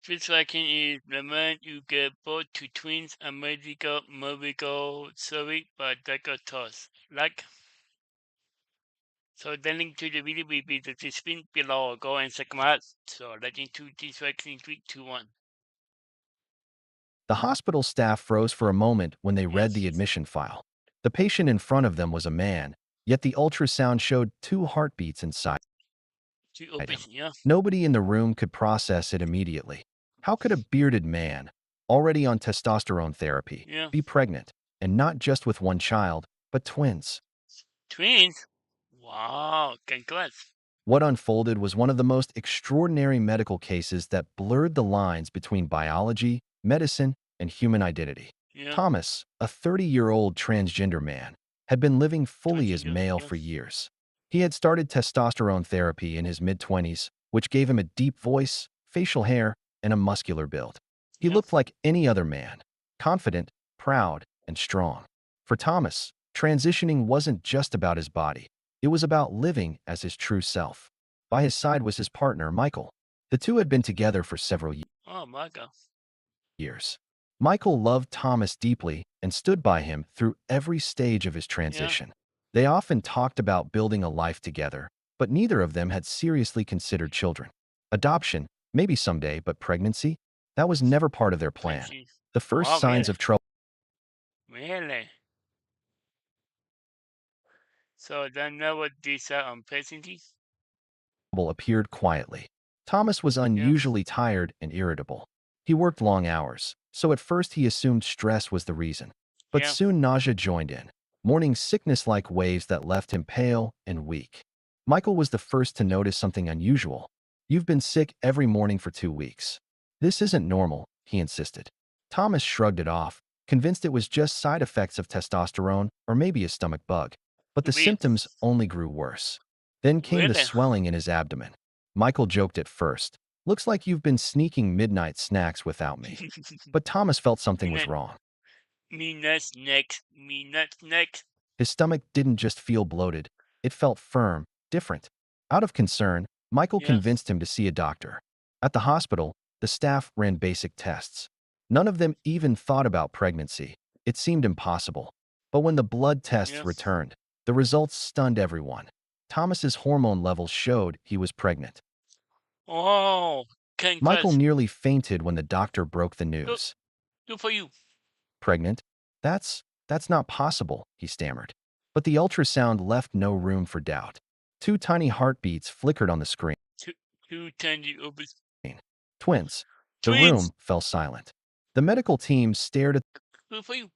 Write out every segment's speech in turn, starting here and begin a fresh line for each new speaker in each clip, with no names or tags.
First liking is the moment you get both two twins and medical sorry, but that got tossed. Like, so the link to the video will be the description below. Go and check them out. So let's into this vaccine 3, 2, 1.
The hospital staff froze for a moment when they read the
Yes.
admission file. The patient in front of them was a man, yet the ultrasound showed two heartbeats inside
To open,
him.
yeah.
Nobody in the room could process it immediately. How could a bearded man, already on testosterone therapy,
Yeah.
be pregnant, and not just with one child, but twins?
Twins? Wow. Congrats.
What unfolded was one of the most extraordinary medical cases that blurred the lines between biology, medicine, and human identity.
Yeah.
Thomas, a 30-year-old transgender man, had been living fully as
Transgender.
male
Yeah.
for years. He had started testosterone therapy in his mid-20s, which gave him a deep voice, facial hair, and a muscular build. He
Yeah.
looked like any other man, confident, proud, and strong. For Thomas, transitioning wasn't just about his body. It was about living as his true self. By his side was his partner, Michael. The two had been together for several
Oh my God.
years. Michael loved Thomas deeply and stood by him through every stage of his
Yeah.
transition. They often talked about building a life together, but neither of them had seriously considered children. Adoption, maybe someday, but pregnancy? That was never part of their plan.
Crazy.
The first
Wow,
signs
really?
of trouble
Really? So then know what these are on patients?
appeared quietly. Thomas was
Yeah.
unusually tired and irritable. He worked long hours, so at first he assumed stress was the reason. But
Yeah.
soon nausea joined in, morning sickness-like waves that left him pale and weak. Michael was the first to notice something unusual. "You've been sick every morning for 2 weeks. This isn't normal," he insisted. Thomas shrugged it off, convinced it was just side effects of testosterone or maybe a stomach bug. But the
Could be.
symptoms only grew worse. Then came the
Really?
swelling in his abdomen. Michael joked at first, "Looks like you've been sneaking midnight snacks without me." But Thomas felt something was
Midnight,
wrong.
midnight next. Midnight next.
His stomach didn't just feel bloated, it felt firm, different. Out of concern, Michael
Yeah.
convinced him to see a doctor. At the hospital, the staff ran basic tests. None of them even thought about pregnancy. It seemed impossible. But when the blood tests
Yeah.
returned, the results stunned everyone. Thomas's hormone levels showed he was pregnant.
Oh,
Michael
congrats.
nearly fainted when the doctor broke the
Good,
news.
good for you.
"Pregnant? That's not possible," he stammered. But the ultrasound left no room for doubt. Two tiny heartbeats flickered on the screen.
Two, two tiny obese
Twins. The
twins.
room fell silent. The medical team stared at
Good for you.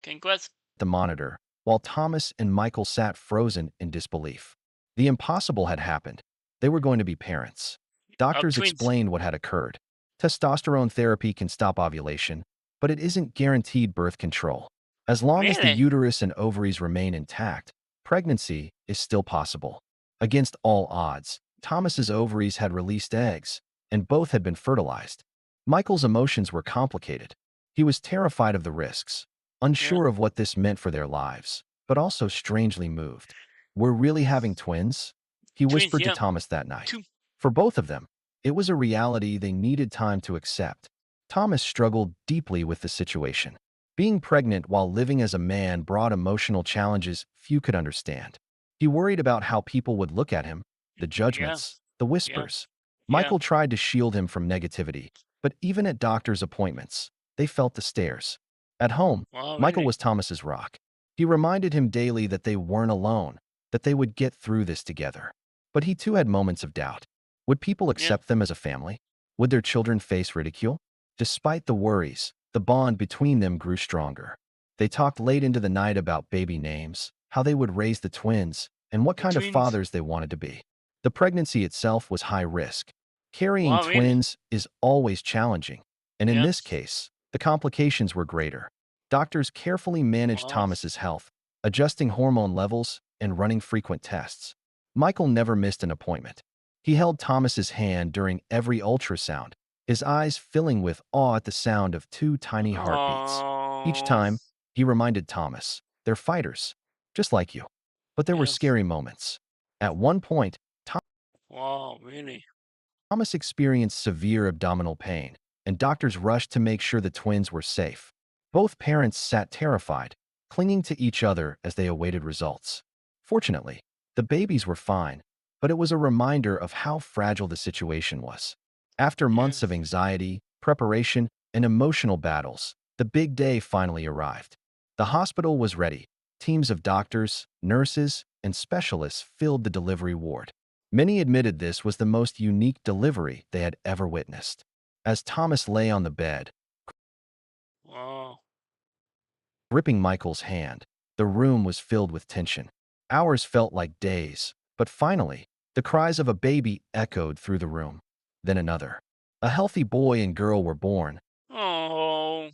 Congrats.
the monitor, while Thomas and Michael sat frozen in disbelief. The impossible had happened. They were going to be parents.
Of
Doctors
twins.
explained what had occurred. Testosterone therapy can stop ovulation, but it isn't guaranteed birth control. As long as the
Really?
uterus and ovaries remain intact, pregnancy is still possible. Against all odds, Thomas's ovaries had released eggs, and both had been fertilized. Michael's emotions were complicated. He was terrified of the risks,
Yeah.
unsure of what this meant for their lives, but also strangely moved. "We're really having twins?" he
Twins,
whispered to
yeah.
Thomas that night.
Two.
For both of them, it was a reality they needed time to accept. Thomas struggled deeply with the situation. Being pregnant while living as a man brought emotional challenges few could understand. He worried about how people would look at him, the
Yeah.
judgments, the
Yeah.
whispers.
Yeah.
Michael tried to shield him from negativity, but even at doctor's appointments, they felt the stares. At home,
Wow,
Michael
really?
was Thomas's rock. He reminded him daily that they weren't alone, that they would get through this together. But he too had moments of doubt. Would people
Yeah.
accept them as a family? Would their children face ridicule? Despite the worries, the bond between them grew stronger. They talked late into the night about baby names, how they would raise the twins, and what
The
kind of
twins.
fathers they wanted to be. The pregnancy itself was high risk. Carrying
Wow, really?
twins is always challenging, and in
Yeah.
this case, the complications were greater. Doctors carefully managed
Wow.
Thomas's health, adjusting hormone levels and running frequent tests. Michael never missed an appointment. He held Thomas's hand during every ultrasound, his eyes filling with awe at the sound of two tiny heartbeats. Each
Oh,
time, he reminded Thomas, "They're fighters, just like you." But there were
yeah.
scary moments. At one point,
Wow, really?
Thomas experienced severe abdominal pain, and doctors rushed to make sure the twins were safe. Both parents sat terrified, clinging to each other as they awaited results. Fortunately, the babies were fine, but it was a reminder of how fragile the situation was. After months of
Yes.
anxiety, preparation, and emotional battles, the big day finally arrived. The hospital was ready. Teams of doctors, nurses, and specialists filled the delivery ward. Many admitted this was the most unique delivery they had ever witnessed. As Thomas lay on the bed,
Wow.
gripping Michael's hand, the room was filled with tension. Hours felt like days, but finally, the cries of a baby echoed through the room. Then another. A healthy boy and girl were born,
Oh,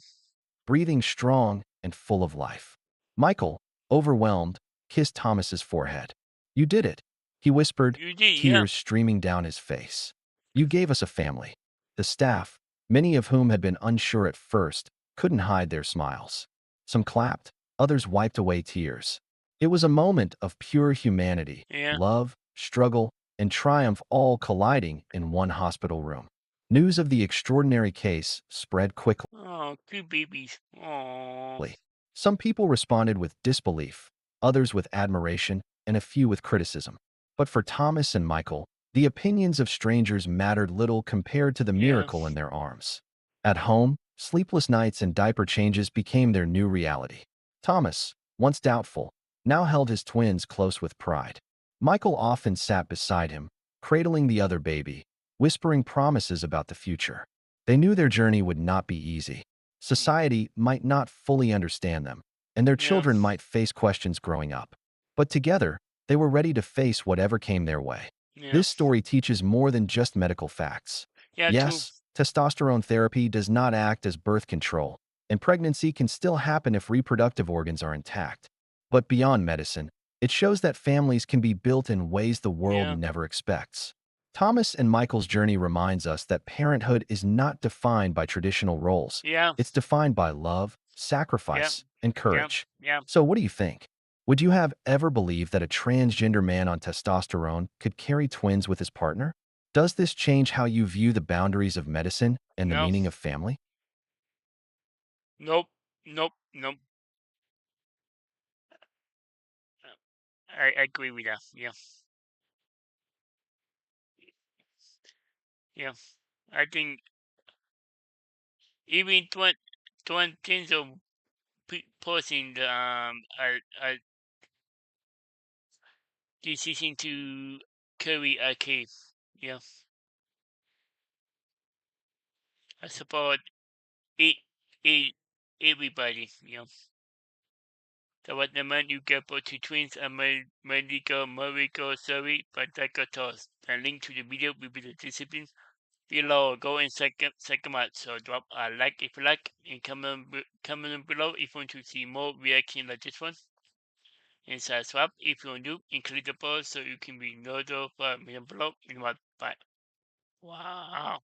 breathing strong and full of life. Michael, overwhelmed, kissed Thomas's forehead. "You did it," he whispered,
you did, yeah.
tears streaming down his face. "You gave us a family." The staff, many of whom had been unsure at first, couldn't hide their smiles. Some clapped, others wiped away tears. It was a moment of pure humanity,
Yeah.
love, struggle, and triumph all colliding in one hospital room. News of the extraordinary case spread quickly.
Oh, two babies. Oh,
Some people responded with disbelief, others with admiration, and a few with criticism. But for Thomas and Michael, the opinions of strangers mattered little compared to the
yeah.
miracle in their arms. At home, sleepless nights and diaper changes became their new reality. Thomas, once doubtful, now held his twins close with pride. Michael often sat beside him, cradling the other baby, whispering promises about the future. They knew their journey would not be easy. Society might not fully understand them, and their
Yeah.
children might face questions growing up. But together, they were ready to face whatever came their way.
Yeah.
This story teaches more than just medical facts.
Yeah, true.
Yes, testosterone therapy does not act as birth control, and pregnancy can still happen if reproductive organs are intact. But beyond medicine, it shows that families can be built in ways the world
Yeah.
never expects. Thomas and Michael's journey reminds us that parenthood is not defined by traditional roles.
Yeah.
It's defined by love,
Yeah.
sacrifice, and
Yeah.
courage.
Yeah.
So what do you think? Would you have ever believed that a transgender man on testosterone could carry twins with his partner? Does this change how you view the boundaries of medicine and the
No.
meaning of family?
Nope. Nope. Nope. I agree with that. Yeah. Yeah. I think even twins of person are decision to carry a case. Yeah. I support it, it everybody. Yeah. So what the man you get both two twins and medical survey but that got tossed. The link to the video will be the description below. Go and second out. So drop a like if you like and comment below if you want to see more reaction like this one. And subscribe if you want to and click the bell so you can be notified below in what. Bye. Wow.